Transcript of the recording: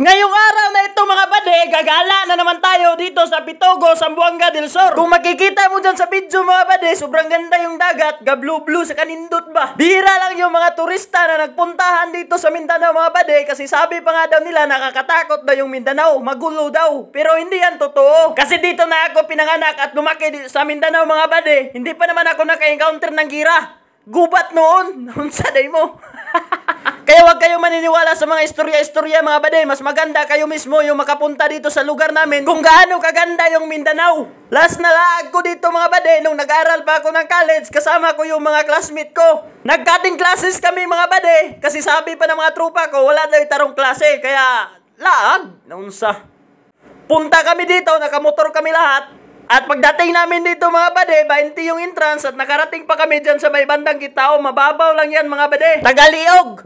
Ngayong araw na ito mga bade, gagala na naman tayo dito sa Pitogo, Zamboanga del Sur. Kung makikita mo dyan sa video mga bade, sobrang ganda yung dagat, ga-blue-blue sa kanindot ba. Bihira lang yung mga turista na nagpuntahan dito sa Mindanao mga bade, kasi sabi pa nga daw nila nakakatakot daw yung Mindanao, magulo daw. Pero hindi yan totoo. Kasi dito na ako pinanganak at lumaki sa Mindanao mga bade, hindi pa naman ako naka-encounter ng gira. Gubat noon, unsa day mo. Kaya wag kayo maniniwala sa mga istorya-istorya mga bade. Mas maganda kayo mismo yung makapunta dito sa lugar namin kung gaano kaganda yung Mindanao. Last na laag ko dito mga bade nung nag-aral pa ako ng college, kasama ko yung mga classmate ko. Nag-cutting classes kami mga bade kasi sabi pa ng mga tropa ko wala daw tarong klase, kaya laag naunsa. Punta kami dito, nakamotor kami lahat. At pagdating namin dito mga bade, 20 yung entrance at nakarating pa kami dyan sa may bandang Kitao. Mababaw lang yan mga bade. Tagaliog!